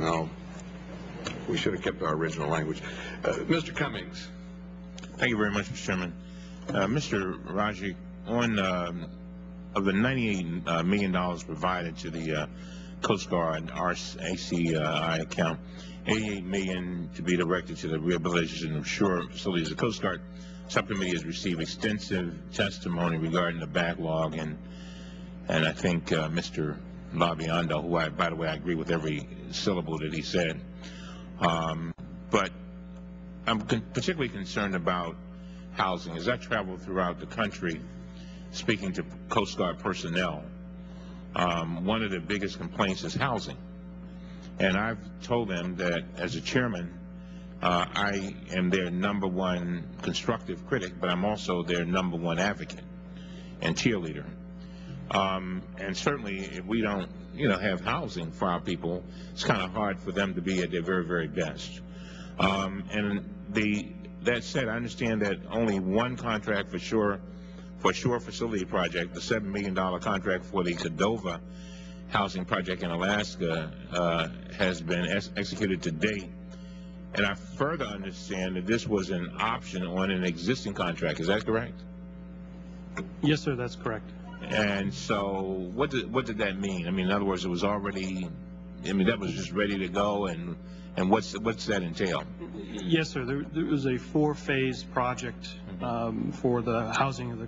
Well, we should have kept our original language. Mr. Cummings. Thank you very much, Mr. Chairman. Mr. Rajk, on of the $98 million provided to the Coast Guard RACI account, $88 million to be directed to the rehabilitation of shore facilities. The Coast Guard subcommittee has received extensive testimony regarding the backlog, and I think Mr. Labiando, who by the way, I agree with every syllable that he said, but I'm particularly concerned about housing. As I travel throughout the country speaking to Coast Guard personnel, one of the biggest complaints is housing. And I've told them that as a chairman, I am their #1 constructive critic, but I'm also their #1 advocate and cheerleader. And certainly if we don't, have housing for our people, it's kind of hard for them to be at their very, very best. That said, I understand that only one contract for shore facility project, the $7 million contract for the Cordova housing project in Alaska, has been executed to date. And I further understand that this was an option on an existing contract. Is that correct? Yes, sir, that's correct. And so what did that mean? I mean, in other words, it was already, that was just ready to go, and what's that entail? Yes, sir. There was a 4-phase project for the housing of the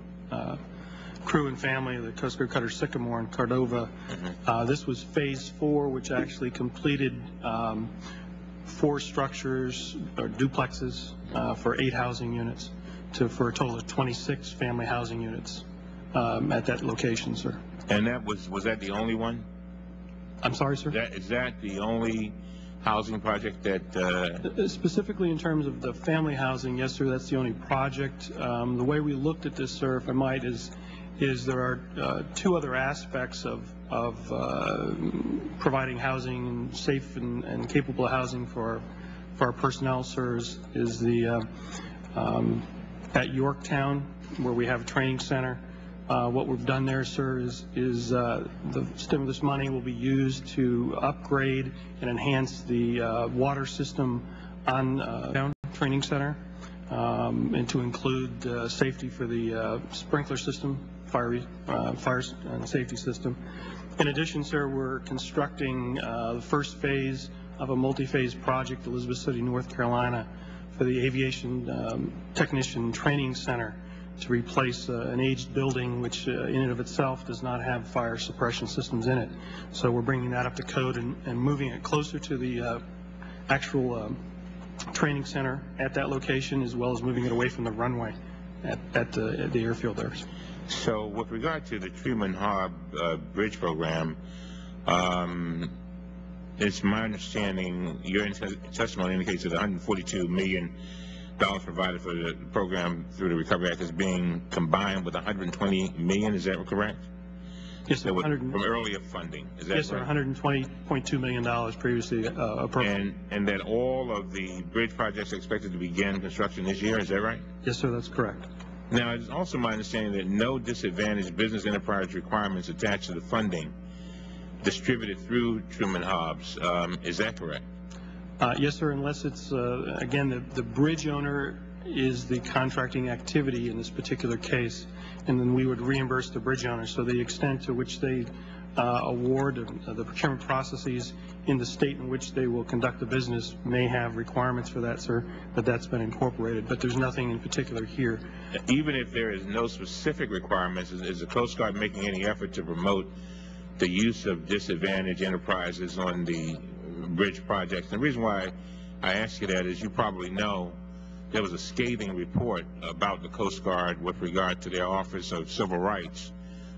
crew and family of the Coast Guard cutter Sycamore in Cordova. This was phase 4, which actually completed 4 structures or duplexes for 8 housing units for a total of 26 family housing units at that location, sir. And that was that the only one? I'm sorry, sir? Is that the only housing project that... Specifically in terms of the family housing, yes, sir, that's the only project. The way we looked at this, sir, if I might, is there are 2 other aspects of providing housing, safe and capable housing for our personnel, sir, is the at Yorktown, where we have a training center. What we've done there, sir, is the stimulus money will be used to upgrade and enhance the water system on the training center, and to include safety for the sprinkler system, fire and safety system. In addition, sir, we're constructing the first phase of a multi-phase project, Elizabeth City, North Carolina, for the aviation technician training center, to replace an aged building which in and of itself does not have fire suppression systems in it. So we're bringing that up to code and moving it closer to the actual training center at that location, as well as moving it away from the runway at the airfield there. So with regard to the Truman Hub bridge program, it's my understanding, your testimony indicates that $142 million provided for the program through the Recovery Act is being combined with $120 million. Is that correct? Yes, sir. From earlier funding. Is that yes, sir. $120.2 million previously appropriated. And that all of the bridge projects are expected to begin construction this year. Is that right? Yes, sir. That's correct. Now, it's also my understanding that no disadvantaged business enterprise requirements attached to the funding distributed through Truman Hobbs. Is that correct? Yes, sir, unless it's, again, the bridge owner is the contracting activity in this particular case, and then we would reimburse the bridge owner. So the extent to which they award the procurement processes in the state in which they will conduct the business may have requirements for that, sir, but that's been incorporated. But there's nothing in particular here. Even if there is no specific requirements, is the Coast Guard making any effort to promote the use of disadvantaged enterprises on the bridge projects? And the reason why I ask you that is, you probably know, there was a scathing report about the Coast Guard with regard to their Office of Civil Rights,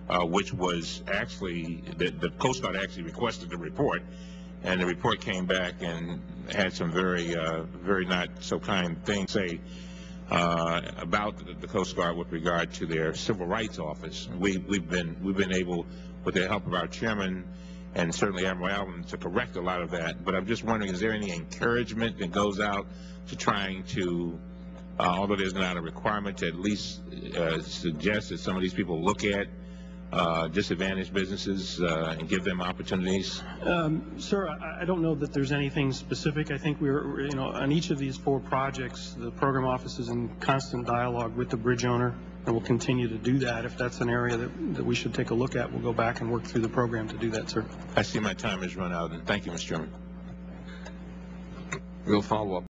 which was actually, the Coast Guard actually requested the report, and the report came back and had some very not so kind things say about the Coast Guard with regard to their Civil Rights Office. We've been able, with the help of our chairman and certainly Admiral Allen, to correct a lot of that. But I'm just wondering, is there any encouragement that goes out to trying to, although there's not a requirement, to at least suggest that some of these people look at disadvantaged businesses and give them opportunities? Sir, I don't know that there's anything specific. I think we're on each of these 4 projects, the program office is in constant dialogue with the bridge owner, and we'll continue to do that. If that's an area that we should take a look at, we'll go back and work through the program to do that, sir. I see my time has run out, and thank you, Mr. Chairman. We'll follow up.